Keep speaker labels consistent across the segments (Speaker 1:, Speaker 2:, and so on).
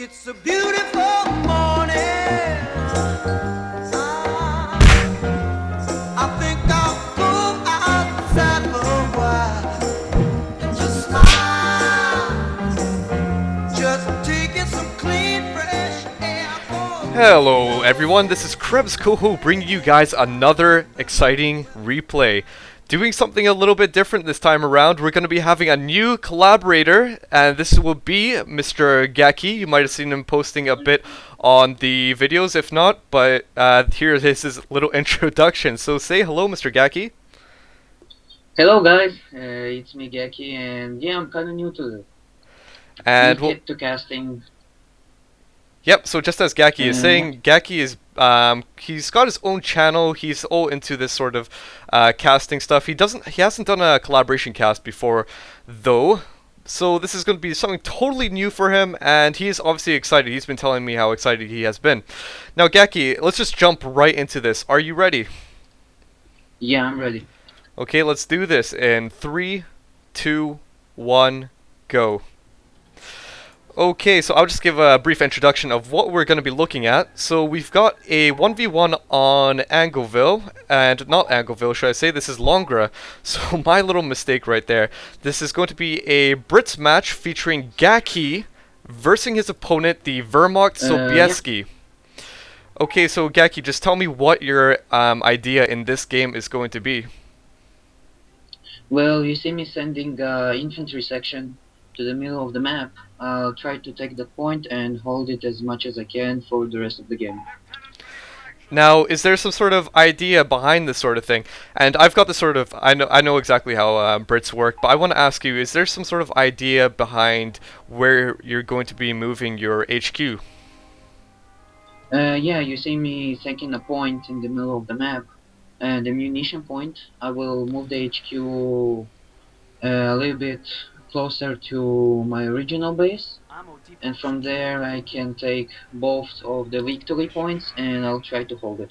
Speaker 1: It's a beautiful morning. I think I'll go outside for a while and just smile. Just taking some clean, fresh air.
Speaker 2: Hello everyone, this is Krebs Coho bringing you guys another exciting replay. Doing something a little bit different this time around. We're going to be having a new collaborator, and this will be Mr. Gaky. You might have seen him posting a bit on the videos, if not, but here is his little introduction. So say hello, Mr. Gaky.
Speaker 3: Hello guys, it's me Gaky, and yeah, I'm kind of new to this.
Speaker 2: And
Speaker 3: To casting.
Speaker 2: Yep, so just as Gaky is saying, Gaky is, he's got his own channel, he's all into this sort of casting stuff. He hasn't done a collaboration cast before, though, so this is going to be something totally new for him, and he is obviously excited. He's been telling me how excited he has been. Now, Gaky, let's just jump right into this. Are you ready?
Speaker 3: Yeah, I'm ready.
Speaker 2: Okay, let's do this in 3, 2, 1, go. Okay, so I'll just give a brief introduction of what we're going to be looking at. So we've got a 1v1 on Angleville, and not Angleville, should I say. This is Langres. So my little mistake right there. This is going to be a Brits match featuring Gaky versus his opponent, the Wehrmacht Sobieski. Okay, so Gaky, just tell me what your idea in this game is going to be.
Speaker 3: Well, you see me sending infantry section to the middle of the map. I'll try to take the point and hold it as much as I can for the rest of the game.
Speaker 2: Now, is there some sort of idea behind this sort of thing? And I've got the sort of, I know exactly how Brits work, but I want to ask you, is there some sort of idea behind where you're going to be moving your HQ?
Speaker 3: Yeah, you see me taking a point in the middle of the map, and the munition point. I will move the HQ a little bit closer to my original base, and from there I can take both of the victory points and I'll try to hold it.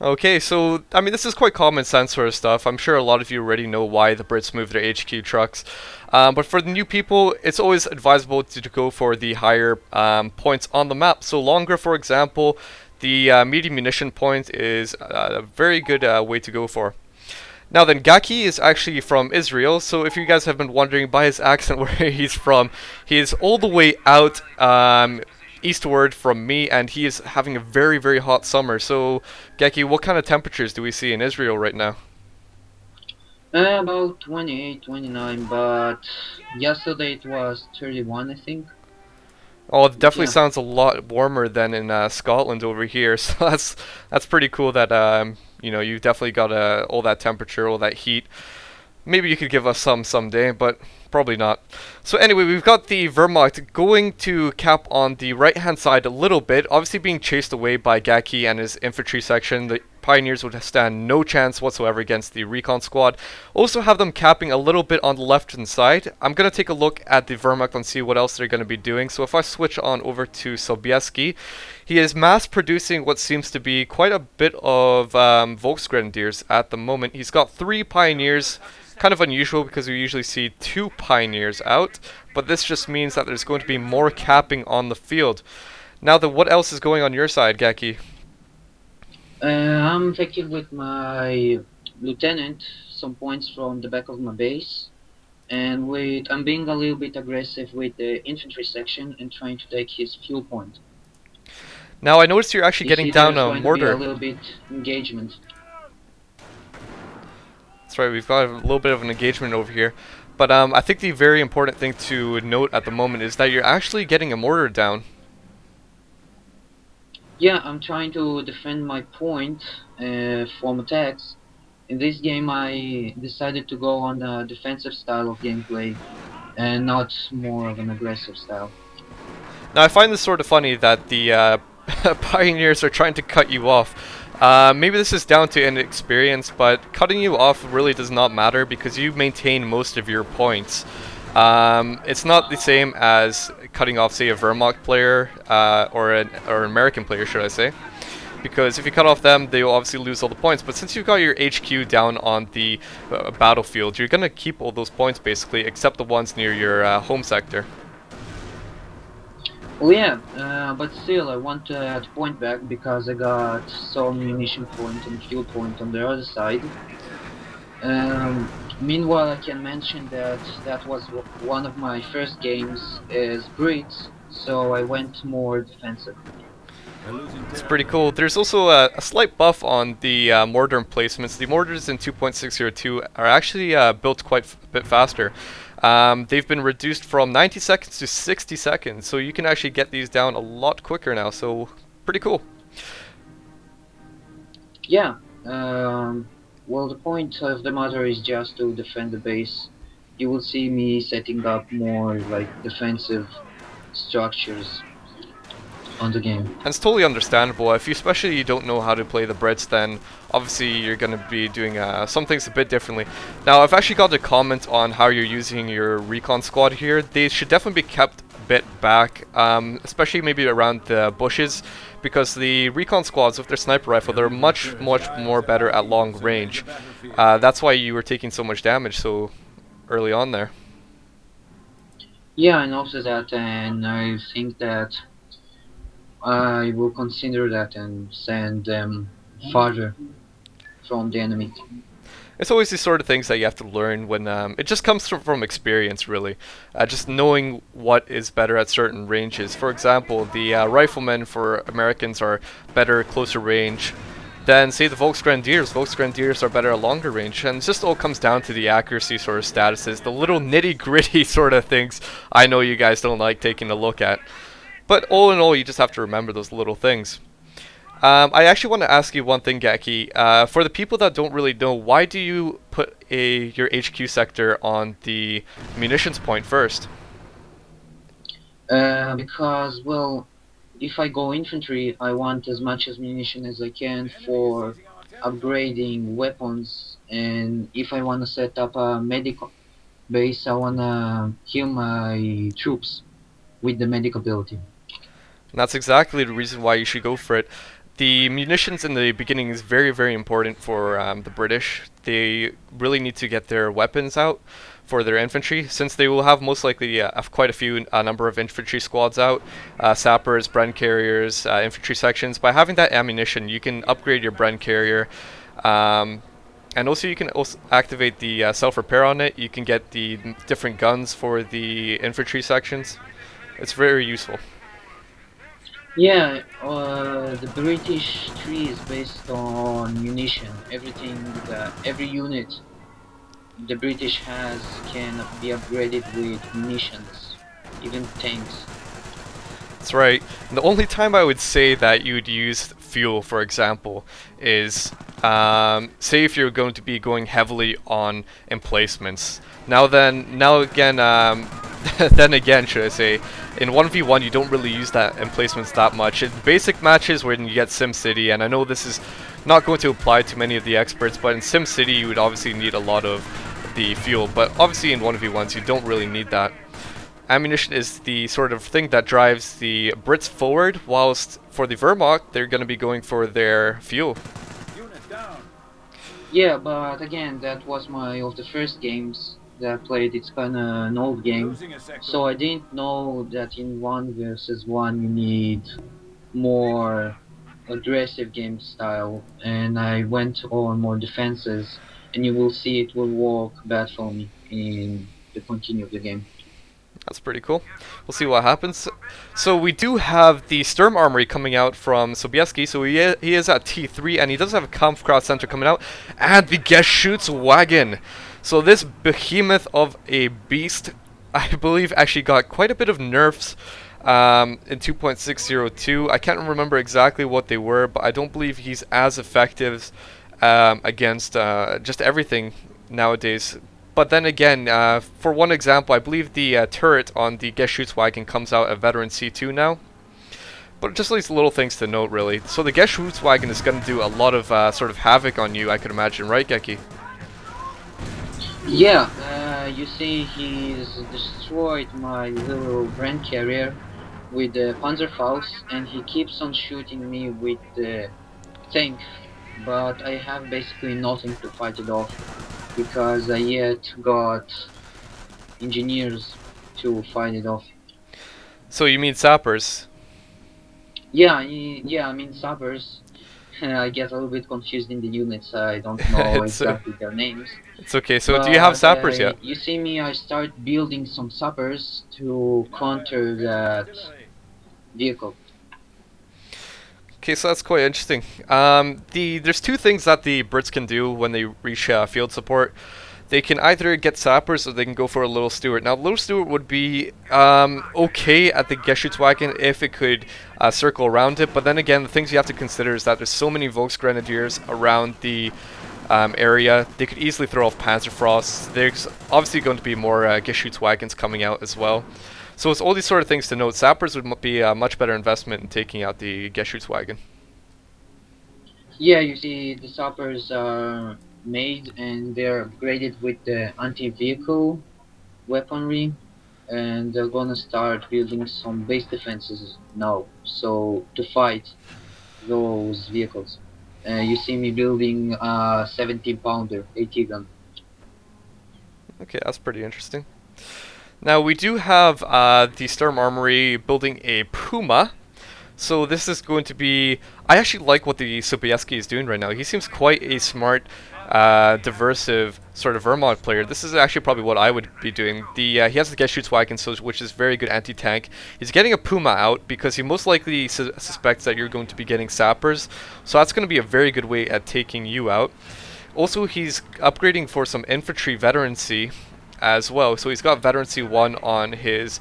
Speaker 2: Okay, so, I mean, this is quite common sense sort of stuff. I'm sure a lot of you already know why the Brits move their HQ trucks. But for the new people, it's always advisable to go for the higher points on the map. So Langres, for example, the medium munition point is a very good way to go for. Now then, Gaky is actually from Israel, so if you guys have been wondering by his accent where he's from, he is all the way out eastward from me, and he is having a very, very hot summer. So, Gaky, what kind of temperatures do we see in Israel right now?
Speaker 3: About 28, 29, but yesterday it was 31, I think.
Speaker 2: Oh, it definitely
Speaker 3: Yeah.
Speaker 2: sounds a lot warmer than in Scotland over here. So that's pretty cool that you know, you definitely got all that temperature, all that heat. Maybe you could give us some someday, but probably not. So anyway, we've got the Wehrmacht going to cap on the right-hand side a little bit, obviously being chased away by Gaky and his infantry section. The Pioneers would stand no chance whatsoever against the recon squad. Also have them capping a little bit on the left-hand side. I'm going to take a look at the Wehrmacht and see what else they're going to be doing. So if I switch on over to Sobieski, he is mass-producing what seems to be quite a bit of Volksgrenadiers at the moment. He's got 3 Pioneers. Kind of unusual because we usually see 2 Pioneers out, but this just means that there's going to be more capping on the field. Now then, what else is going on your side, Gaky?
Speaker 3: I'm taking with my lieutenant some points from the back of my base, and I'm being a little bit aggressive with the infantry section and trying to take his fuel point.
Speaker 2: Now I noticed you're actually getting down a mortar.
Speaker 3: A little bit engagement.
Speaker 2: That's right, we've got a little bit of an engagement over here. But I think the very important thing to note at the moment is that you're actually getting a mortar down.
Speaker 3: Yeah, I'm trying to defend my point from attacks. In this game I decided to go on a defensive style of gameplay and not more of an aggressive style.
Speaker 2: Now I find this sort of funny that the Pioneers are trying to cut you off. Maybe this is down to inexperience, but cutting you off really does not matter because you maintain most of your points. It's not the same as cutting off, say, a Wehrmacht player or an American player, should I say. Because if you cut off them, they will obviously lose all the points. But since you've got your HQ down on the battlefield, you're going to keep all those points, basically, except the ones near your home sector.
Speaker 3: Oh yeah, but still, I want to point back because I got some munition point and fuel point on the other side. Meanwhile, I can mention that that was one of my first games as Brits, so I went more defensive.
Speaker 2: It's pretty cool. There's also a slight buff on the mortar emplacements. The mortars in 2.602 are actually built quite a bit faster. They've been reduced from 90 seconds to 60 seconds, so you can actually get these down a lot quicker now, so pretty cool.
Speaker 3: Yeah, well, the point of the matter is just to defend the base. You will see me setting up more like defensive structures on the game.
Speaker 2: And it's totally understandable. If you especially you don't know how to play the Brits, then obviously you're going to be doing some things a bit differently. Now, I've actually got a comment on how you're using your recon squad here. They should definitely be kept a bit back, especially maybe around the bushes, because the recon squads with their sniper rifle, they're much more better at long range. That's why you were taking so much damage so early on there.
Speaker 3: Yeah, I noticed that, and I think that I will consider that and send them farther from the enemy.
Speaker 2: It's always these sort of things that you have to learn when it just comes from experience, really. Just knowing what is better at certain ranges. For example, the riflemen for Americans are better at closer range than, say, the Volksgrenadiers. Volksgrenadiers are better at longer range, and it just all comes down to the accuracy sort of statuses, the little nitty-gritty sort of things I know you guys don't like taking a look at. But all in all, you just have to remember those little things. I actually want to ask you one thing, Gaky. For the people that don't really know, why do you put your HQ sector on the munitions point first?
Speaker 3: Because, well, if I go infantry, I want as much ammunition as I can for upgrading weapons, and if I want to set up a medical base, I want to heal my troops with the medic ability.
Speaker 2: And that's exactly the reason why you should go for it. The munitions in the beginning is very important for the British. They really need to get their weapons out for their infantry, since they will have most likely quite a number of infantry squads out, sappers, Bren carriers, infantry sections. By having that ammunition, you can upgrade your Bren carrier, and also you can also activate the self-repair on it. You can get the different guns for the infantry sections. It's very useful.
Speaker 3: Yeah, the British tree is based on munition. Everything that every unit the British has can be upgraded with munitions, even tanks.
Speaker 2: That's right. And the only time I would say that you would use fuel, for example, is say if you're going to be going heavily on emplacements. Now again, then again, should I say, in 1v1 you don't really use that emplacements that much. In basic matches when you get SimCity, and I know this is not going to apply to many of the experts, but in SimCity you would obviously need a lot of the fuel. But obviously in 1v1s you don't really need that. Ammunition is the sort of thing that drives the Brits forward, whilst for the Wehrmacht, they're going to be going for their fuel.
Speaker 3: Yeah, but again, that was my of the first games that I played. It's kind of an old game, so I didn't know that in one versus one you need more aggressive game style, and I went on more defenses, and you will see it will work bad for me in the continue of the game.
Speaker 2: That's pretty cool. We'll see what happens. So we do have the Sturm Armory coming out from Sobieski. So he is at T3, and he does have a Kampfkraft Center coming out, and the Geschützwagen. So this behemoth of a beast, I believe, actually got quite a bit of nerfs in 2.602. I can't remember exactly what they were, but I don't believe he's as effective against just everything nowadays. But then again, for one example, I believe the turret on the Geschützwagen comes out at veterancy 2 now. But just these little things to note, really. So the Geschützwagen is going to do a lot of sort of havoc on you, I could imagine, right, Gaky?
Speaker 3: Yeah, you see, he's destroyed my little brand carrier with the Panzerfaust, and he keeps on shooting me with the tank, but I have basically nothing to fight it off because I yet got engineers to fight it off.
Speaker 2: So you mean sappers?
Speaker 3: Yeah, I mean sappers. I get a little bit confused in the units. I don't know
Speaker 2: it's
Speaker 3: exactly their names.
Speaker 2: it's okay. So do you have
Speaker 3: But
Speaker 2: sappers yet?
Speaker 3: you see me, I start building some sappers to counter that vehicle.
Speaker 2: Okay, so that's quite interesting. There's two things that the Brits can do when they reach field support. They can either get sappers or they can go for a little Stewart. Now, little Stewart would be okay at the Geschützwagen if it could circle around it, but then again, the things you have to consider is that there's so many Volksgrenadiers around the area. They could easily throw off Panzerfrost. There's obviously going to be more Geschützwagens coming out as well. So it's all these sort of things to note. Sappers would be a much better investment in taking out the Geschützwagen.
Speaker 3: Yeah, you see, the sappers are made and they're upgraded with the anti-vehicle weaponry, and they're gonna start building some base defenses now. So to fight those vehicles, you see me building a 17 pounder AT gun.
Speaker 2: Okay, that's pretty interesting. Now we do have the Sturm Armory building a Puma. So this is going to be... I actually like what the Sobieski is doing right now. He seems quite a smart, diversive sort of Vermont player. This is actually probably what I would be doing. He has the Geschützwagen, so which is very good anti-tank. He's getting a Puma out because he most likely suspects that you're going to be getting sappers. So that's going to be a very good way at taking you out. Also, he's upgrading for some infantry veterancy as well. So he's got veterancy 1 on his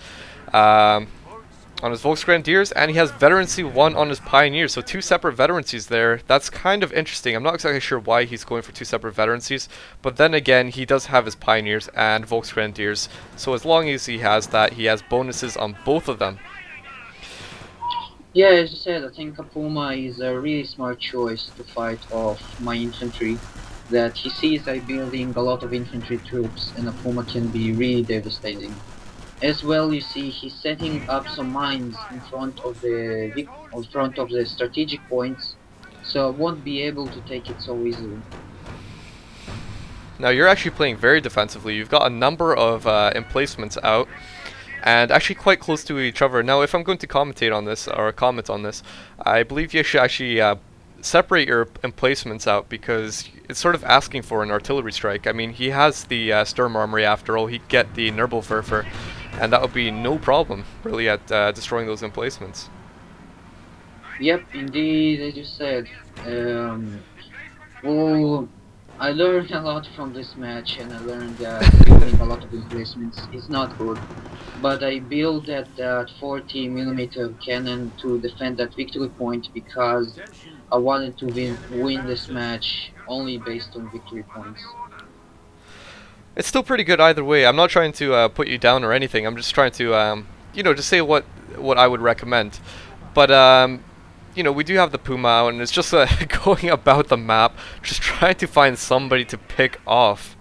Speaker 2: Volksgrenadiers, and he has veterancy 1 on his Pioneers, so 2 separate veterancies there. That's kind of interesting. I'm not exactly sure why he's going for 2 separate veterancies, but then again, he does have his Pioneers and Volksgrenadiers, so as long as he has that, he has bonuses on both of them.
Speaker 3: Yeah, as you said, I think a Puma is a really smart choice to fight off my infantry. That he sees I building a lot of infantry troops, and a Puma can be really devastating. As well, you see, he's setting up some mines in front of the strategic points, so I won't be able to take it so easily.
Speaker 2: Now you're actually playing very defensively. You've got a number of emplacements out, and actually quite close to each other. Now, if I'm going to commentate on this, or comment on this, I believe you should actually separate your emplacements out, because it's sort of asking for an artillery strike. I mean, he has the Sturm Armory after all. He'd get the Nebelwerfer, and that would be no problem, really, at destroying those emplacements.
Speaker 3: Yep, indeed, as you said. Well, I learned a lot from this match, and I learned that building a lot of emplacements is not good. But I built that 40mm cannon to defend that victory point because I wanted to win this match only based on victory points.
Speaker 2: It's still pretty good either way. I'm not trying to put you down or anything. I'm just trying to, just say what I would recommend. But we do have the Puma out, and it's just going about the map, just trying to find somebody to pick off.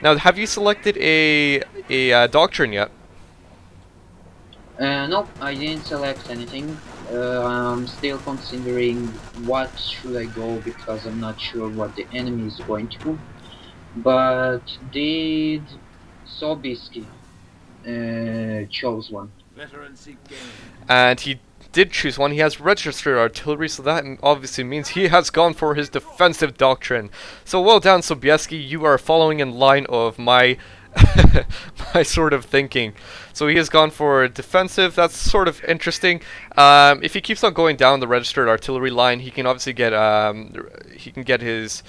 Speaker 2: Now, have you selected a Doctrine yet?
Speaker 3: Nope, I didn't select anything. I'm still considering what should I go because I'm not sure what the enemy is going to. But did Sobieski chose one?
Speaker 2: And he did choose one. He has registered artillery, so that obviously means he has gone for his defensive Doctrine. So well done, Sobieski. You are following in line of my my sort of thinking. So he has gone for defensive. That's sort of interesting. If he keeps on going down the registered artillery line, he can obviously get his...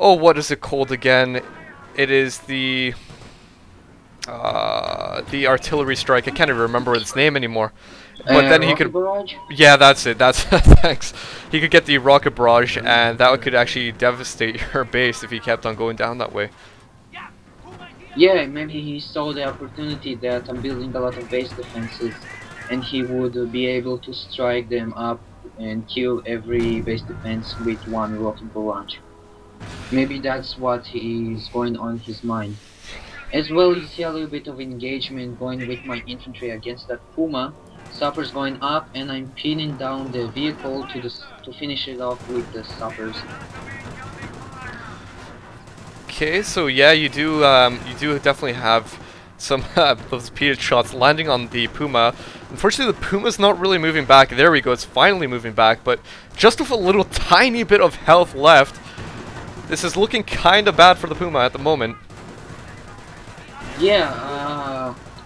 Speaker 2: Oh, what is it called again? It is the artillery strike. I can't even remember its name anymore. But then he could...
Speaker 3: Barrage?
Speaker 2: Yeah, that's it. That's thanks. He could get the rocket barrage, and that could actually devastate your base if he kept on going down that way.
Speaker 3: Yeah, maybe he saw the opportunity that I'm building a lot of base defenses, and he would be able to strike them up and kill every base defense with one rocket barrage. Maybe that's what is going on his mind. As well, you see a little bit of engagement going with my infantry against that Puma. Sappers going up, and I'm pinning down the vehicle to finish it off with the sappers.
Speaker 2: Okay, so yeah, you do definitely have some those repeated shots landing on the Puma. Unfortunately, the Puma's not really moving back. There we go. It's finally moving back, but just with a little tiny bit of health left. This is looking kind of bad for the Puma at the moment.
Speaker 3: Yeah,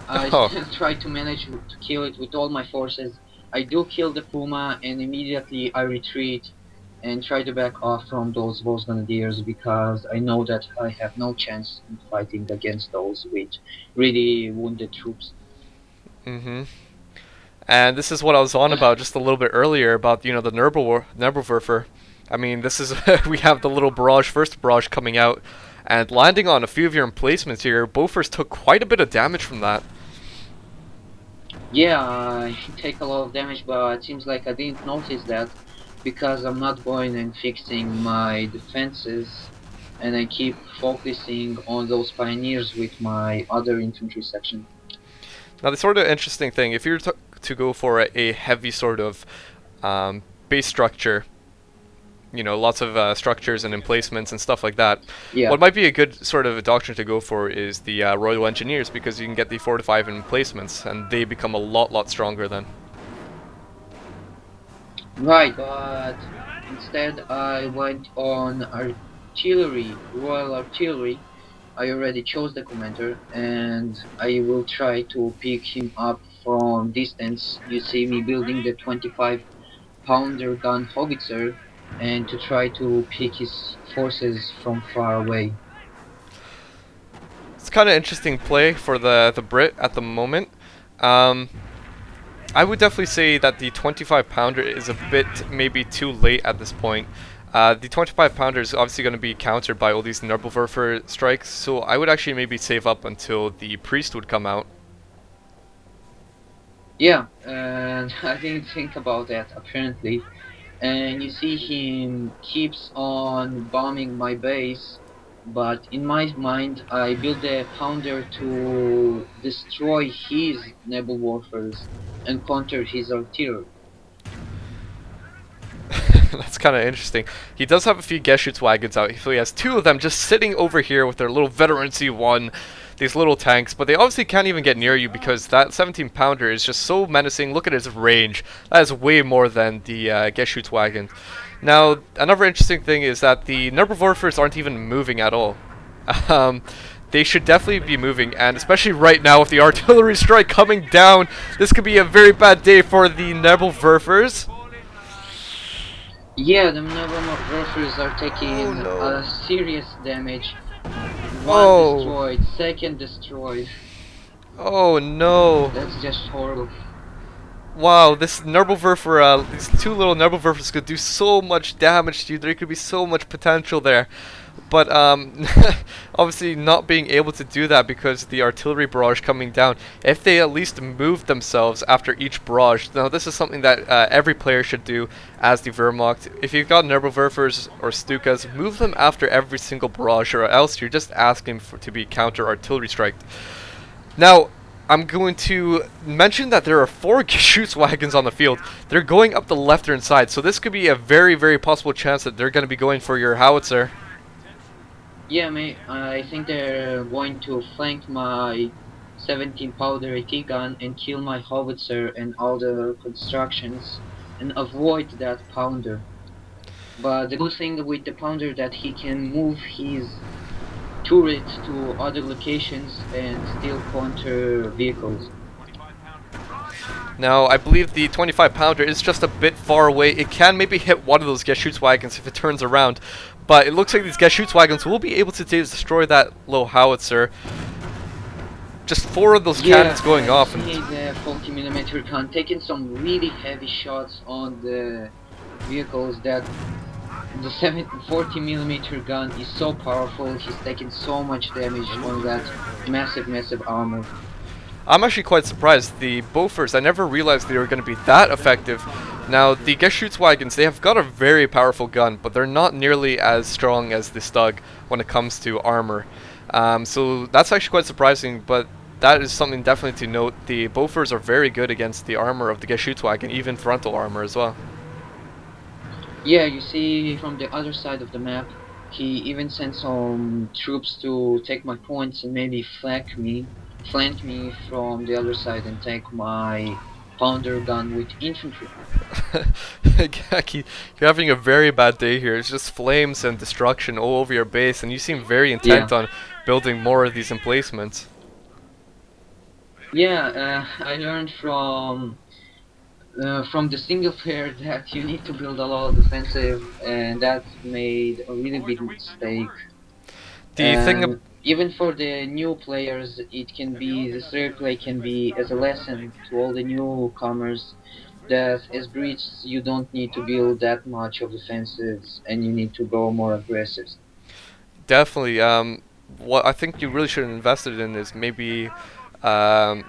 Speaker 3: I
Speaker 2: Oh.
Speaker 3: still try to manage to kill it with all my forces. I do kill the Puma, and immediately I retreat and try to back off from those Wolves Grenadiers because I know that I have no chance in fighting against those with really wounded troops.
Speaker 2: Mm-hmm. And this is what I was on about just a little bit earlier about, you know, the Nebelwerfer. I mean, this is we have the little barrage, first barrage coming out, and landing on a few of your emplacements here. Bofors took quite a bit of damage from that.
Speaker 3: Yeah, I take a lot of damage, but it seems like I didn't notice that because I'm not going and fixing my defenses, and I keep focusing on those pioneers with my other infantry section.
Speaker 2: Now, the sort of interesting thing, if you were to go for a heavy sort of base structure, you know, lots of structures and emplacements and stuff like that.
Speaker 3: Yeah.
Speaker 2: What might be a good sort of a doctrine to go for is the Royal Engineers, because you can get the 4 to 5 emplacements, and they become a lot stronger then.
Speaker 3: Right, but instead I went on artillery, Royal Artillery. I already chose the commander, and I will try to pick him up from distance. You see me building the 25-pounder gun howitzer, and to try to pick his forces from far away.
Speaker 2: It's kind of interesting play for the Brit at the moment. I would definitely say that the 25 pounder is a bit maybe too late at this point. The 25 pounder is obviously going to be countered by all these Nebelwerfer strikes, so I would actually maybe save up until the priest would come out.
Speaker 3: Yeah, and I didn't think about that apparently. And you see him keeps on bombing my base, but in my mind I built a pounder to destroy his naval warfares and counter his artillery.
Speaker 2: That's kind of interesting. He does have a few Geschützwagons out. So he has 2 of them just sitting over here with their little veterancy 1, these little tanks, but they obviously can't even get near you because that 17 pounder is just so menacing. Look at his range. That is way more than the Geschützwagen. Now, another interesting thing is that the Nebelwerfers aren't even moving at all. They should definitely be moving, and especially right now with the artillery strike coming down, this could be a very bad day for the Nebelwerfers.
Speaker 3: Yeah, the naval warfares are taking
Speaker 2: Oh, no.
Speaker 3: serious damage. One
Speaker 2: Oh.
Speaker 3: destroyed, second destroyed.
Speaker 2: Oh no.
Speaker 3: That's just horrible.
Speaker 2: Wow, this Nebelwerfer, these 2 little Nebelwerfers could do so much damage to you. There could be so much potential there. But obviously not being able to do that because of the artillery barrage coming down. If they at least moved themselves after each barrage, now this is something that every player should do as the Wehrmacht. If you've got Nebelwerfers or Stukas, move them after every single barrage, or else you're just asking to be counter artillery striked. Now, I'm going to mention that there are 4 Geschützwagons on the field. They're going up the left-hand side, so this could be a very possible chance that they're going to be going for your howitzer.
Speaker 3: Yeah, mate, I think they're going to flank my 17 powder AT gun and kill my howitzer and all the constructions and avoid that pounder. But the good thing with the pounder that he can move his turret to other locations and still counter vehicles.
Speaker 2: Now, I believe the 25 pounder is just a bit far away. It can maybe hit one of those Geschützwagons if it turns around, but it looks like these Geschützwagons will be able to destroy that low howitzer. Just 4 of those cannons going off.
Speaker 3: And the 40mm gun taking some really heavy shots on the vehicles. That the 40mm gun is so powerful. He's taking so much damage on that massive armor.
Speaker 2: I'm actually quite surprised. The Bofors, I never realized they were going to be that effective. Now, the Geschützwagons, they have got a very powerful gun, but they're not nearly as strong as the Stug when it comes to armor. So that's actually quite surprising, but that is something definitely to note. The Bofors are very good against the armor of the Geschützwagen, even frontal armor as well.
Speaker 3: Yeah, you see from the other side of the map, he even sent some troops to take my points and maybe flank me. flank me from the other side and take my pounder gun with infantry.
Speaker 2: Gaky, you're having a very bad day here. It's just flames and destruction all over your base, and you seem very
Speaker 3: Yeah.
Speaker 2: intent on building more of these emplacements.
Speaker 3: Yeah, I learned from the single player that you need to build a lot of defensive, and that made a really big mistake.
Speaker 2: The thing,
Speaker 3: And even for the new players, it can be this replay can be as a lesson to all the newcomers that as Brits you don't need to build that much of defensives, and you need to go more aggressive.
Speaker 2: definitely, what I think you really should have invested in is maybe, um,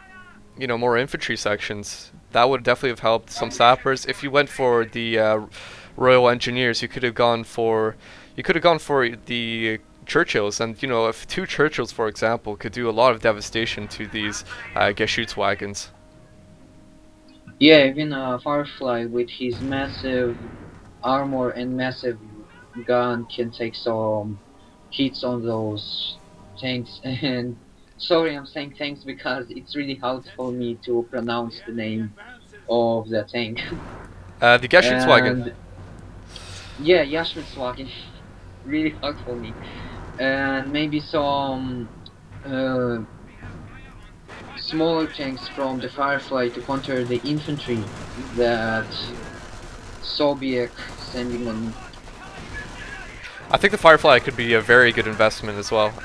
Speaker 2: more infantry sections. That would definitely have helped some sappers. If you went for the Royal Engineers, you could have gone for the Churchills, and if two Churchills, for example, could do a lot of devastation to these Geschützwagons.
Speaker 3: Yeah, even Firefly with his massive armor and massive gun can take some hits on those tanks. And sorry, I'm saying tanks because it's really hard for me to pronounce the name of the tank.
Speaker 2: The Geschützwagen.
Speaker 3: And yeah, Yashmitswagen, really hard for me. And maybe some uh, smaller tanks from the Firefly to counter the infantry that Sobiek sending on me.
Speaker 2: I think the Firefly could be a very good investment as well,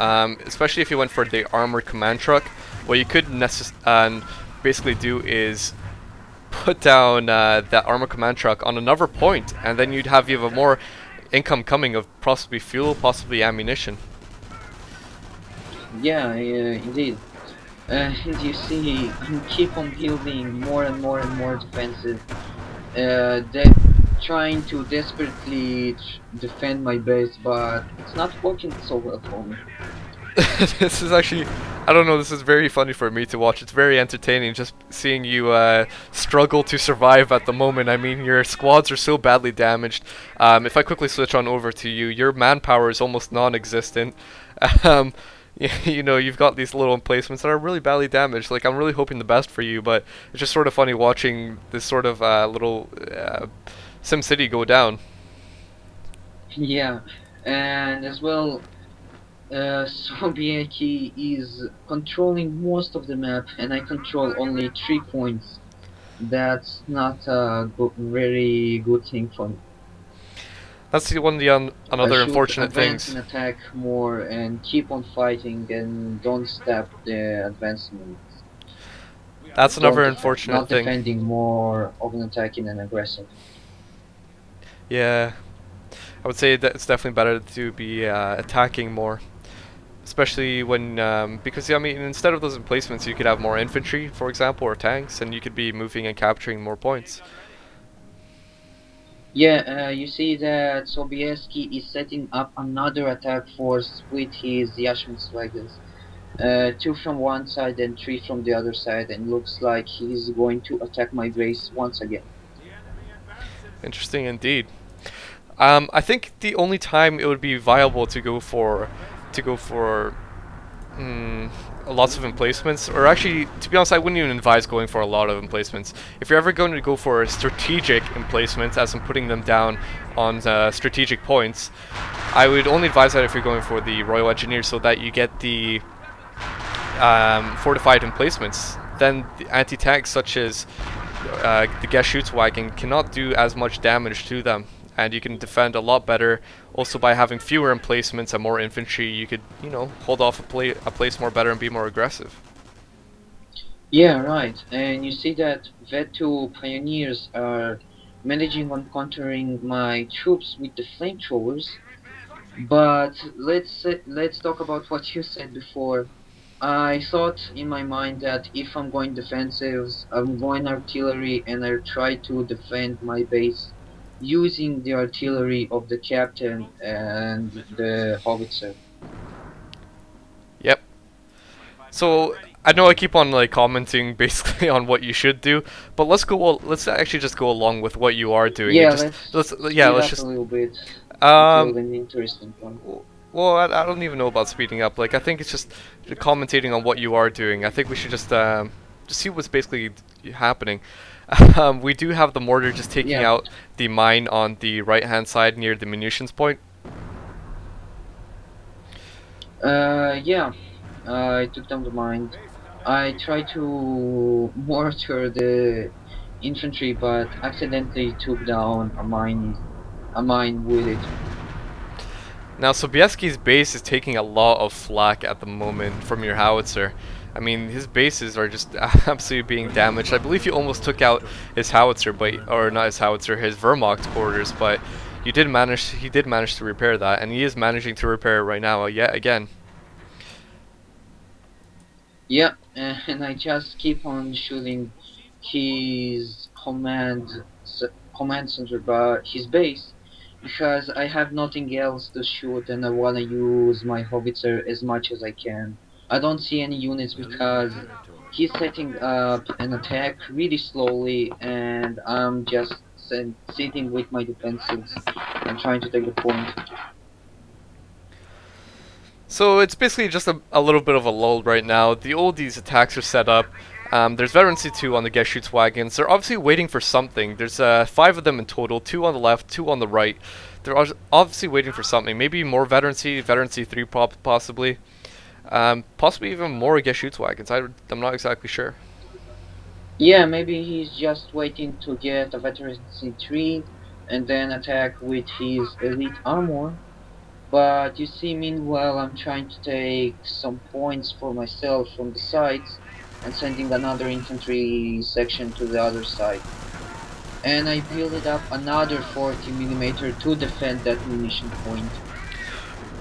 Speaker 2: especially if you went for the armored command truck. What you could basically do is put down that armored command truck on another point, and then you have more income coming of possibly fuel, possibly ammunition.
Speaker 3: Yeah, indeed. And you see, I keep on building more and more and more defensive. They trying to desperately defend my base, but it's not working so well for me.
Speaker 2: This is actually, I don't know, this is very funny for me to watch. It's very entertaining just seeing you struggle to survive at the moment. I mean, your squads are so badly damaged. If I quickly switch on over to you, your manpower is almost non-existent. Um, you've got these little emplacements that are really badly damaged. Like, I'm really hoping the best for you, but it's just sort of funny watching this sort of little Sim City go down.
Speaker 3: Yeah, and as well, Sobieki is controlling most of the map, and I control only 3 points. That's not a very good thing for me.
Speaker 2: That's one of the
Speaker 3: I
Speaker 2: another
Speaker 3: should
Speaker 2: unfortunate
Speaker 3: advance
Speaker 2: things.
Speaker 3: and attack more and keep on fighting and don't stop the advancement.
Speaker 2: That's
Speaker 3: Don't
Speaker 2: another unfortunate
Speaker 3: not
Speaker 2: thing.
Speaker 3: defending more of an attacking and aggressive.
Speaker 2: Yeah, I would say that it's definitely better to be attacking more, especially when because I mean instead of those emplacements, you could have more infantry, for example, or tanks, and you could be moving and capturing more points.
Speaker 3: Yeah, you see that Sobieski is setting up another attack force with his Yashmins wagons. Two from one side and three from the other side, and looks like he's going to attack my base once again.
Speaker 2: Interesting indeed. I think the only time it would be viable to go for lots of emplacements, or actually, to be honest, I wouldn't even advise going for a lot of emplacements. If you're ever going to go for strategic emplacements, as in putting them down on strategic points, I would only advise that if you're going for the Royal Engineers, so that you get the fortified emplacements. Then the anti-tanks such as the Geschützwagen cannot do as much damage to them, and you can defend a lot better. Also, by having fewer emplacements and more infantry, you could, hold off a place more better and be more aggressive.
Speaker 3: Yeah, right. And you see that Vetu pioneers are managing on countering my troops with the flamethrowers. But let's talk about what you said before. I thought in my mind that if I'm going defensives, I'm going artillery, and I try to defend my base using the artillery of the captain and the howitzer.
Speaker 2: Yep. So I know I keep on like commenting basically on what you should do, but let's actually just go along with what you are doing. And
Speaker 3: Yeah,
Speaker 2: just
Speaker 3: let's
Speaker 2: let's yeah
Speaker 3: speed
Speaker 2: let's
Speaker 3: up a
Speaker 2: just
Speaker 3: little bit to
Speaker 2: um
Speaker 3: an interesting point.
Speaker 2: Well, I don't even know about speeding up. Like, I think it's just commentating on what you are doing. I think we should just see what's basically happening. We do have the mortar just taking
Speaker 3: Yeah.
Speaker 2: out the mine on the right-hand side near the munitions point.
Speaker 3: Yeah. I took down the mine. I tried to mortar the infantry, but accidentally took down a mine with it.
Speaker 2: Now, Sobieski's base is taking a lot of flak at the moment from your howitzer. I mean, his bases are just absolutely being damaged. I believe you almost took out his howitzer, or not his howitzer, his Wehrmacht quarters, but he did manage to repair that, and he is managing to repair it right now, yet again.
Speaker 3: Yeah, and I just keep on shooting his command center, but his base, because I have nothing else to shoot, and I wanna use my howitzer as much as I can. I don't see any units because he's setting up an attack really slowly, and I'm just sitting with my defenses and trying to take the point.
Speaker 2: So it's basically just a little bit of a lull right now. The oldies attacks are set up. There's veterancy 2 on the Geschütz wagons. They're obviously waiting for something. There's 5 of them in total, 2 on the left, 2 on the right. They're obviously waiting for something. Maybe more veterancy 3 possibly. Possibly even more Geschütz wagons. I'm not exactly sure.
Speaker 3: Yeah, maybe he's just waiting to get a veterancy 3 and then attack with his elite armor. But you see, meanwhile, I'm trying to take some points for myself from the sides and sending another infantry section to the other side. And I built up another 40 mm to defend that munition point.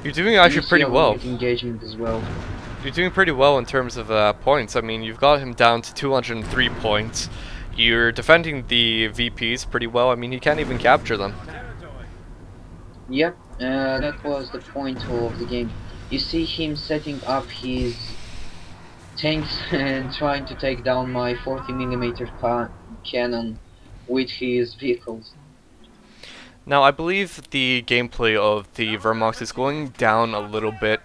Speaker 2: You're doing
Speaker 3: And you
Speaker 2: actually
Speaker 3: see
Speaker 2: pretty
Speaker 3: a lot
Speaker 2: well.
Speaker 3: of engagement as well.
Speaker 2: You're doing pretty well in terms of points. I mean, you've got him down to 203 points. You're defending the VPs pretty well. I mean, he can't even capture them.
Speaker 3: Yep, that was the point of the game. You see him setting up his tanks and trying to take down my 40 mm cannon with his vehicles.
Speaker 2: Now, I believe the gameplay of the Wehrmacht is going down a little bit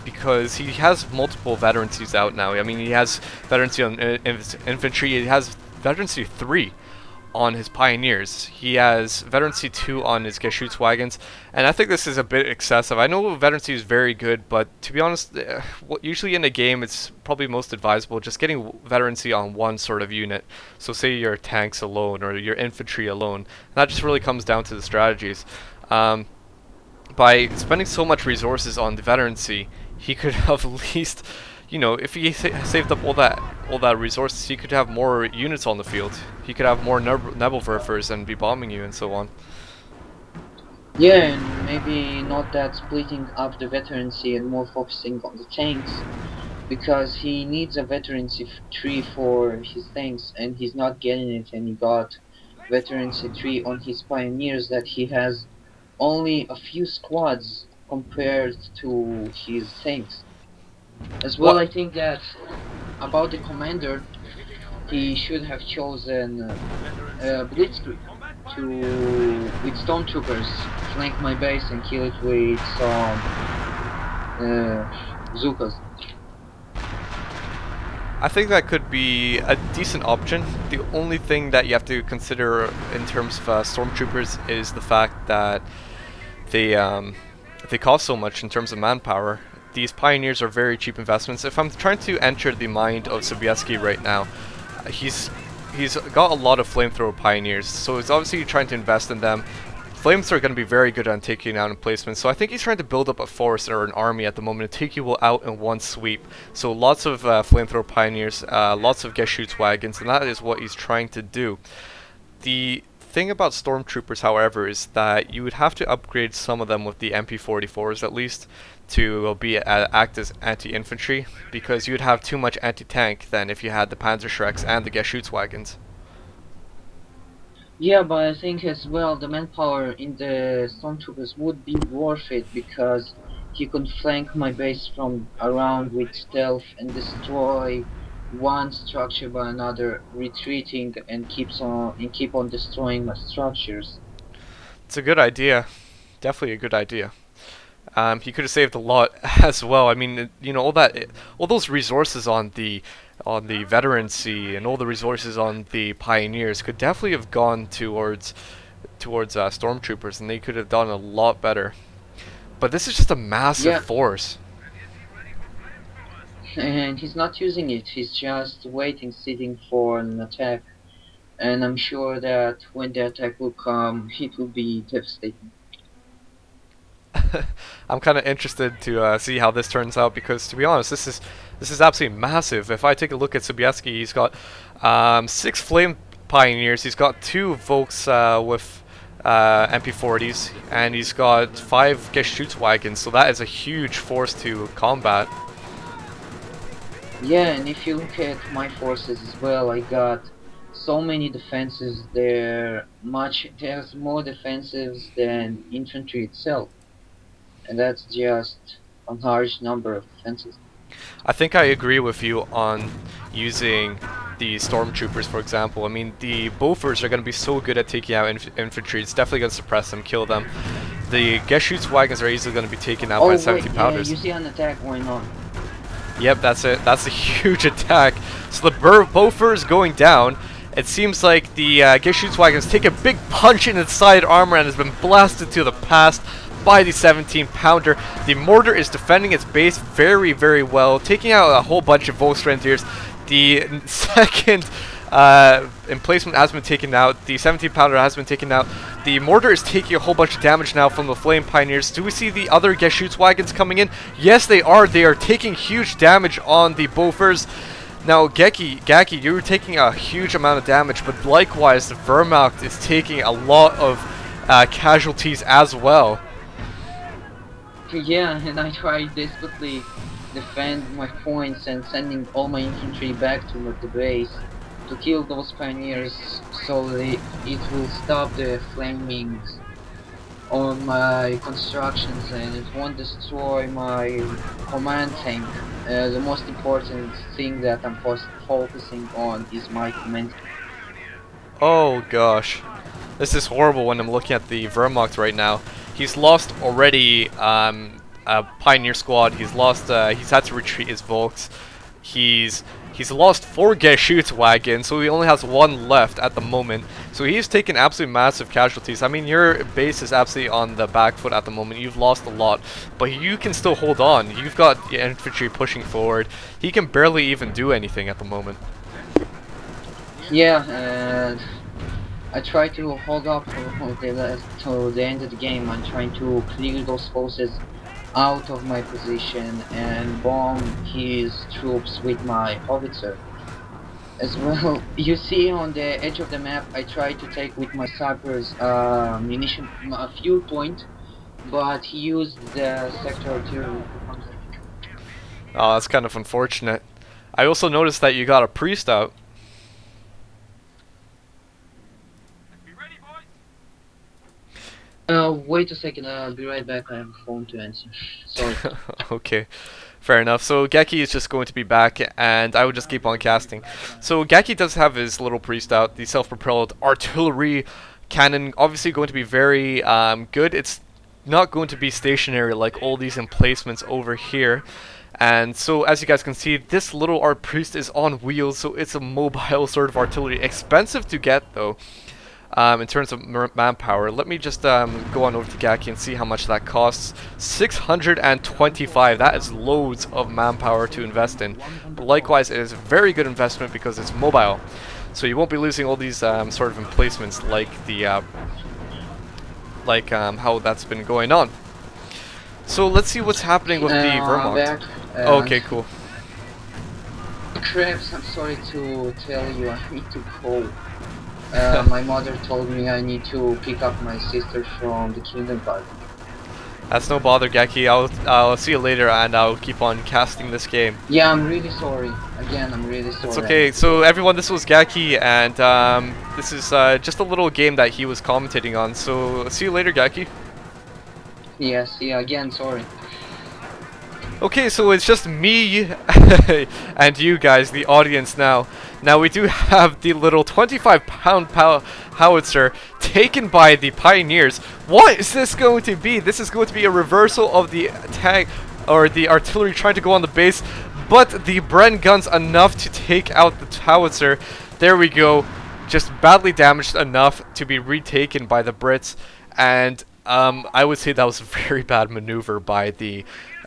Speaker 2: because he has multiple veterancies out now. I mean, he has veterancy on infantry. He has veterancy 3 on his pioneers. He has veterancy 2 on his Geschütz wagons, and I think this is a bit excessive. I know veterancy is very good, but to be honest, usually in a game it's probably most advisable just getting veterancy on one sort of unit. So say your tanks alone or your infantry alone. That just really comes down to the strategies. By spending so much resources on the veterancy, he could have at least, if he saved up all that resources, he could have more units on the field. He could have more Nebelwerfers and be bombing you and so on.
Speaker 3: Yeah, and maybe not that splitting up the veterancy and more focusing on the tanks, because he needs a veterancy 3 for his tanks and he's not getting it, and he got veterancy 3 on his pioneers that he has only a few squads compared to his tanks. As well,
Speaker 2: What?
Speaker 3: I think that about the commander, he should have chosen Blitzkrieg to with stormtroopers flank my base and kill it with some Zukas.
Speaker 2: I think that could be a decent option. The only thing that you have to consider in terms of stormtroopers is the fact that they cost so much in terms of manpower. These pioneers are very cheap investments. If I'm trying to enter the mind of Sobieski right now, he's got a lot of flamethrower pioneers, so he's obviously trying to invest in them. Flames are going to be very good on taking out emplacements, so I think he's trying to build up a force or an army at the moment to take you out in one sweep. So lots of flamethrower pioneers, lots of Geschütz wagons, and that is what he's trying to do. The thing about stormtroopers, however, is that you would have to upgrade some of them with the MP44s at least to act as anti-infantry, because you would have too much anti-tank then if you had the Panzerschrecks and the Geschütz wagons.
Speaker 3: Yeah, but I think as well the manpower in the stormtroopers would be worth it, because he could flank my base from around with stealth and destroy one structure by another, retreating and keep on destroying my structures.
Speaker 2: It's a good idea. Definitely a good idea. He could have saved a lot as well. I mean, you know, all those resources on the veterancy and all the resources on the pioneers could definitely have gone towards stormtroopers, and they could have done a lot better. But this is just a massive
Speaker 3: Yeah,
Speaker 2: force.
Speaker 3: and he's not using it. He's just waiting, sitting for an attack. And I'm sure that when the attack will come, it will be devastating.
Speaker 2: I'm kind of interested to see how this turns out because, to be honest, this is absolutely massive. If I take a look at Sobieski, he's got 6 flame pioneers. He's got 2 Volks with MP40s, and he's got 5 Geschützwagons. So that is a huge force to combat.
Speaker 3: Yeah, and if you look at my forces as well, I got so many defenses. There's more defensives than infantry itself, and that's just a large number of defenses.
Speaker 2: I think I agree with you on using the stormtroopers, for example. I mean, the Bofors are going to be so good at taking out infantry. It's definitely going to suppress them, kill them. The Geschützwagons are easily going to be taken out
Speaker 3: Oh
Speaker 2: by
Speaker 3: wait,
Speaker 2: 70
Speaker 3: yeah,
Speaker 2: pounders.
Speaker 3: you see an attack going on.
Speaker 2: Yep, that's it. That's a huge attack. So the Bofors going down. It seems like the Geschützwagons take a big punch in its side armor and has been blasted to the past by the 17 pounder. The mortar is defending its base very, very well, taking out a whole bunch of Volksgrenadiers. The second emplacement has been taken out. The 17 pounder has been taken out. The mortar is taking a whole bunch of damage now from the flame pioneers. Do we see the other Geschützwagons coming in? Yes, they are. They are taking huge damage on the Bofors. Now, Gaky, you're taking a huge amount of damage, but likewise, the Wehrmacht is taking a lot of casualties as well.
Speaker 3: Yeah, and I try desperately defend my points and sending all my infantry back to the base to kill those pioneers so it will stop the flamings on my constructions and it won't destroy my command tank. The most important thing that I'm focusing on is my command.
Speaker 2: Oh gosh, this is horrible when I'm looking at the Wehrmacht right now. He's lost already a pioneer squad. He's had to retreat his Volks. He's lost 4 Geschützwagons, so he only has 1 left at the moment. So he's taken absolutely massive casualties. I mean, your base is absolutely on the back foot at the moment. You've lost a lot, but you can still hold on. You've got your infantry pushing forward. He can barely even do anything at the moment.
Speaker 3: Yeah, and I try to hold up to the end of the game. I'm trying to clear those forces out of my position and bomb his troops with my howitzer. As well, you see on the edge of the map, I try to take with my snipers munition fuel point, but he used the sector to.
Speaker 2: Oh, that's kind of unfortunate. I also noticed that you got a priest out.
Speaker 3: Wait a second, I'll be right back. I have a phone to answer. Sorry.
Speaker 2: Okay, fair enough. So Gaky is just going to be back, and I will just keep on casting. So Gaky does have his little priest out, the self-propelled artillery cannon, obviously going to be very good. It's not going to be stationary like all these emplacements over here. And so, as you guys can see, this little art priest is on wheels, so it's a mobile sort of artillery. Expensive to get, though. In terms of manpower, let me just go on over to Gaky and see how much that costs. 625. That is loads of manpower to invest in. But likewise, it is a very good investment because it's mobile, so you won't be losing all these sort of emplacements like the how that's been going on. So let's see what's happening with the Wehrmacht. Okay, cool.
Speaker 3: Krebs, I'm sorry to tell you, I need to go. My mother told me I need to pick up my sister from the Kingdom Park.
Speaker 2: That's no bother, Gaky. I'll see you later, and I'll keep on casting this game.
Speaker 3: Yeah, I'm really sorry. Again, I'm really sorry.
Speaker 2: It's okay. So everyone, this was Gaky, and this is just a little game that he was commentating on. So see you later, Gaky.
Speaker 3: Yes, yeah, again, sorry.
Speaker 2: Okay, so it's just me and you guys, the audience now. Now we do have the little 25-pound howitzer taken by the Pioneers. What is this going to be? This is going to be a reversal of the tank or the artillery trying to go on the base, but the Bren guns enough to take out the howitzer. There we go. Just badly damaged enough to be retaken by the Brits, and I would say that was a very bad maneuver by the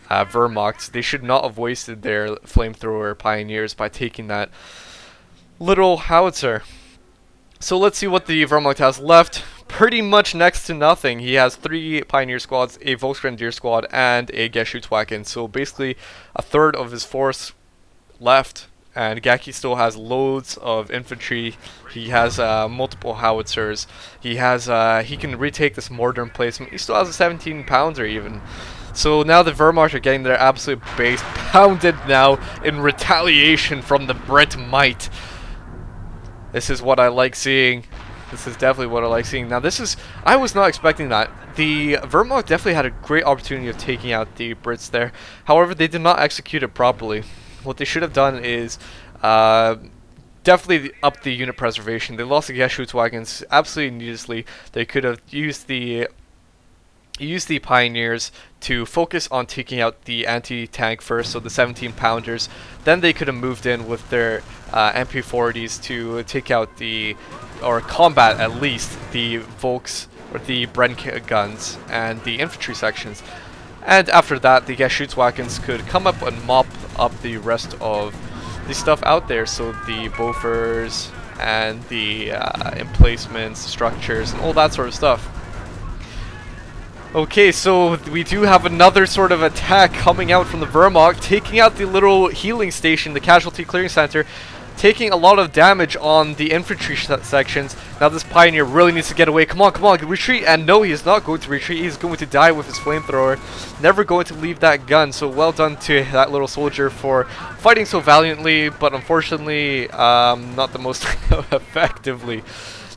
Speaker 2: Wehrmacht. They should not have wasted their flamethrower Pioneers by taking that little howitzer. So let's see what the Wehrmacht has left. Pretty much next to nothing. He has 3 Pioneer squads, a Volksgrenadier squad, and a Geschützwagen. So basically a third of his force left. And Gaky still has loads of infantry. He has multiple howitzers. He can retake this mortar emplacement. He still has a 17-pounder even. So now the Wehrmacht are getting their absolute base pounded now in retaliation from the Brit might. This is what I like seeing. This is definitely what I like seeing. Now I was not expecting that. The Wehrmacht definitely had a great opportunity of taking out the Brits there. However, they did not execute it properly. What they should have done is definitely up the unit preservation. They lost the Geschützwagens absolutely needlessly. They could have used the Pioneers to focus on taking out the anti-tank first, so the 17-pounders. Then they could have moved in with their MP40s to take out or combat at least the Volks or the Bren guns and the infantry sections. And after that, the Geschützwagens could come up and mop up the rest of the stuff out there, so the Bofors and the emplacements, structures, and all that sort of stuff. Okay, so we do have another sort of attack coming out from the Wehrmacht, taking out the little healing station, the casualty clearing center, taking a lot of damage on the infantry sections. Now this Pioneer really needs to get away. Come on, retreat. And no, he is not going to retreat. He's going to die with his flamethrower. Never going to leave that gun. So well done to that little soldier for fighting so valiantly, but unfortunately not the most effectively.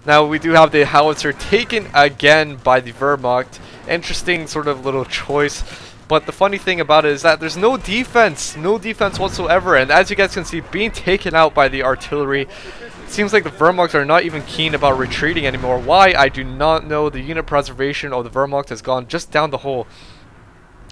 Speaker 2: Now we do have the howitzer taken again by the Wehrmacht. Interesting sort of little choice. But the funny thing about it is that there's no defense whatsoever, and as you guys can see, being taken out by the artillery, it seems like the Wehrmacht are not even keen about retreating anymore. Why? I do not know. The unit preservation of the Wehrmacht has gone just down the hole.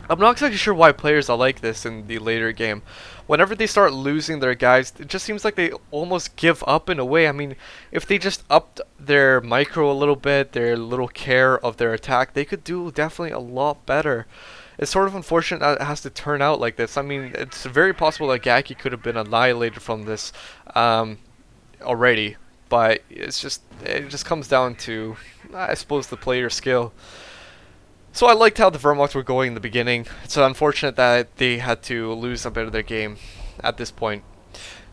Speaker 2: I'm not exactly sure why players are like this in the later game. Whenever they start losing their guys, it just seems like they almost give up in a way. I mean, if they just upped their micro a little bit, their little care of their attack, they could do definitely a lot better. It's sort of unfortunate that it has to turn out like this. I mean, it's very possible that Gaky could have been annihilated from this already, but it just comes down to, I suppose, the player skill. So I liked how the Wehrmacht were going in the beginning. It's unfortunate that they had to lose a bit of their game at this point.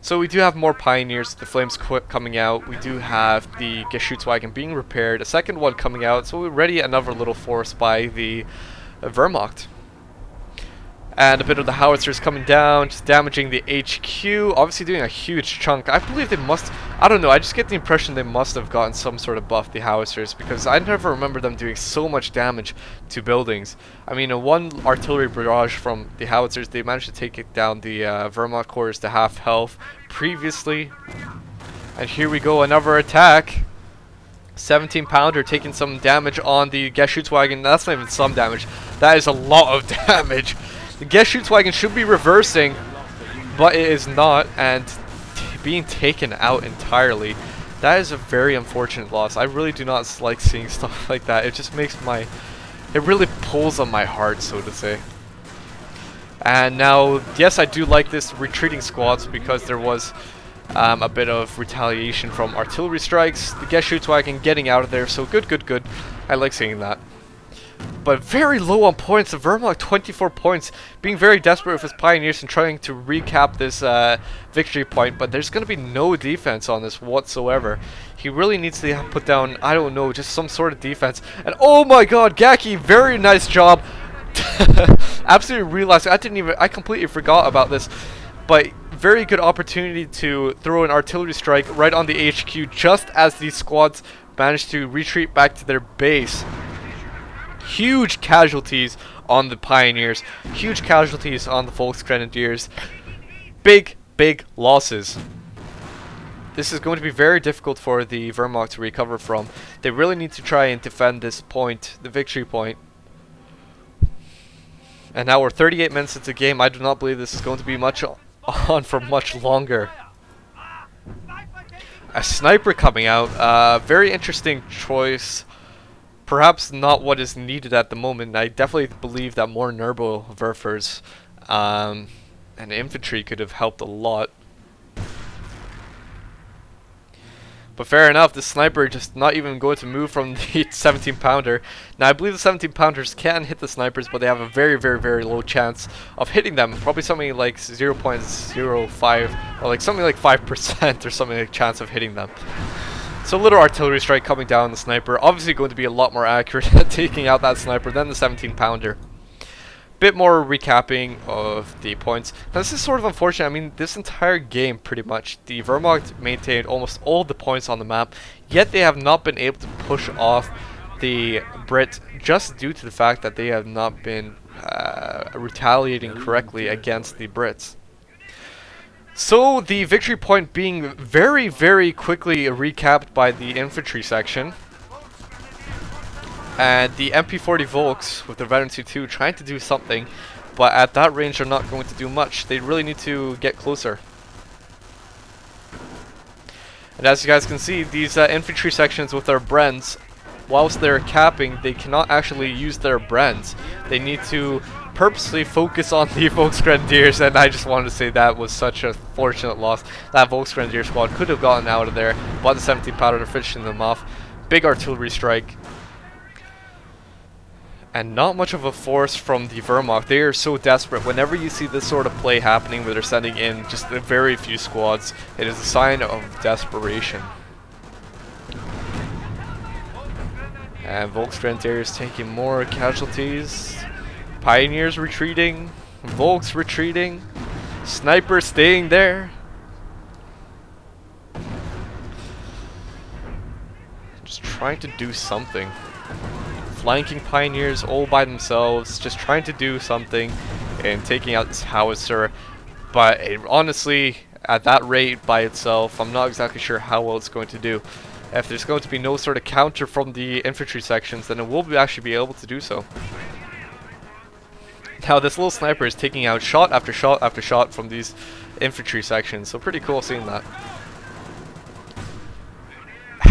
Speaker 2: So we do have more Pioneers, the Flames coming out. We do have the Geschützwagen being repaired, a second one coming out. So we're ready another little force by the Wehrmacht. And a bit of the howitzers coming down, just damaging the HQ, obviously doing a huge chunk. I believe they must, I don't know, I just get the impression they must have gotten some sort of buff, the howitzers, because I never remember them doing so much damage to buildings. I mean, in one artillery barrage from the howitzers, they managed to take it down the Wehrmacht corps to half health previously. And here we go, another attack. 17-pounder taking some damage on the Geschützwagen. That's not even some damage. That is a lot of damage. The Geschützwagen should be reversing, but it is not, and being taken out entirely. That is a very unfortunate loss. I really do not like seeing stuff like that. It just makes it really pulls on my heart, so to say. And now, yes, I do like this retreating squads because there was a bit of retaliation from artillery strikes. The Geschützwagen getting out of there, so good. I like seeing that. But very low on points. The Wehrmacht 24 points, being very desperate with his Pioneers and trying to recap this victory point, but there's going to be no defense on this whatsoever. He really needs to put down, I don't know, just some sort of defense. And oh my god, Gaky, very nice job. Absolutely realized, I completely forgot about this, but very good opportunity to throw an artillery strike right on the HQ just as these squads managed to retreat back to their base. Huge casualties on the Pioneers, huge casualties on the Volksgrenadiers, big losses. This is going to be very difficult for the Wehrmacht to recover from. They really need to try and defend this point, the victory point. And now we're 38 minutes into the game. I do not believe this is going to be much on for much longer. A sniper coming out. Very interesting choice. Perhaps not what is needed at the moment. I definitely believe that more Nuremberg and infantry could have helped a lot. But fair enough, the sniper just not even going to move from the 17 pounder. Now I believe the 17 pounders can hit the snipers, but they have a very low chance of hitting them. Probably something like 0.05 or like something like 5% or something like chance of hitting them. So a little artillery strike coming down on the sniper. Obviously going to be a lot more accurate at taking out that sniper than the 17 pounder. Bit more recapping of the points. Now this is sort of unfortunate. I mean, this entire game pretty much, the Wehrmacht maintained almost all the points on the map, yet they have not been able to push off the Brits just due to the fact that they have not been retaliating correctly against the Brits. So the victory point being very quickly recapped by the infantry section. And the MP40 Volks with the veterancy 2 trying to do something, but at that range they're not going to do much. They really need to get closer. And as you guys can see, these infantry sections with their Brens, whilst they're capping, they cannot actually use their Brens. They need to purposely focus on the Volksgrenadiers, and I just wanted to say that was such a fortunate loss. That Volksgrenadier squad could have gotten out of there, but the 17 pounder are finishing them off. Big artillery strike. And not much of a force from the Wehrmacht. They are so desperate. Whenever you see this sort of play happening where they're sending in just a very few squads, it is a sign of desperation. And Volksgrenadiers taking more casualties. Pioneers retreating. Volks retreating. Sniper staying there. Just trying to do something. Flanking Pioneers all by themselves, just trying to do something and taking out this howitzer. But honestly, at that rate by itself, I'm not exactly sure how well it's going to do. If there's going to be no sort of counter from the infantry sections, then it will actually be able to do so. Now this little sniper is taking out shot after shot after shot from these infantry sections, so pretty cool seeing that.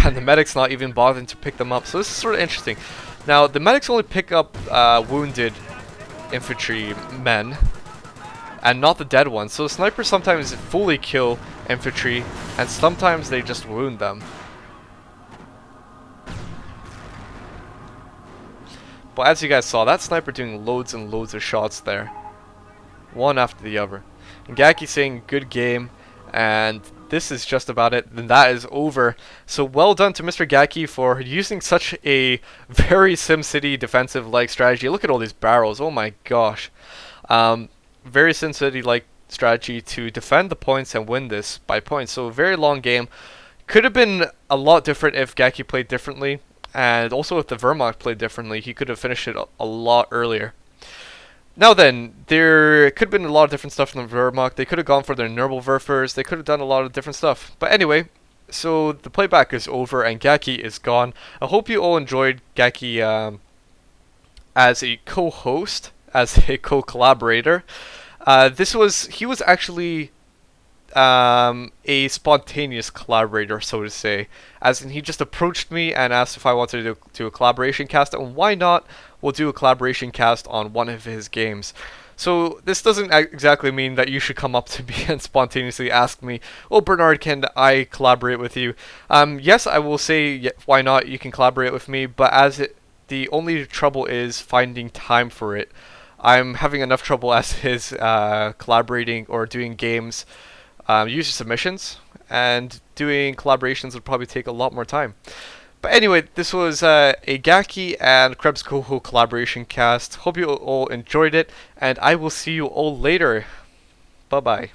Speaker 2: And the medic's not even bothering to pick them up, so this is sort of interesting. Now, the medics only pick up wounded infantry men, and not the dead ones. So the snipers sometimes fully kill infantry, and sometimes they just wound them. But as you guys saw, that sniper doing loads and loads of shots there. One after the other. And Gaky saying, good game, and this is just about it, then that is over. So well done to Mr. Gaky for using such a very SimCity defensive-like strategy. Look at all these barrels, oh my gosh. Very SimCity-like strategy to defend the points and win this by points. So a very long game. Could have been a lot different if Gaky played differently, and also if the Wehrmacht played differently, he could have finished it a lot earlier. Now then, there could have been a lot of different stuff from the Wehrmacht. They could have gone for their Nuremberg. They could have done a lot of different stuff. But anyway, so the playback is over and Gaky is gone. I hope you all enjoyed Gaky as a co-host, as a co-collaborator. He was actually a spontaneous collaborator, so to say. As in, he just approached me and asked if I wanted to do a collaboration cast, and why not? We'll do a collaboration cast on one of his games. So this doesn't exactly mean that you should come up to me and spontaneously ask me, oh Bernard, can I collaborate with you? Yes, I will say why not, you can collaborate with me, but the only trouble is finding time for it. I'm having enough trouble as is collaborating or doing games, user submissions, and doing collaborations would probably take a lot more time. But anyway, this was a Gaky and Krebs Coho collaboration cast. Hope you all enjoyed it, and I will see you all later. Bye-bye.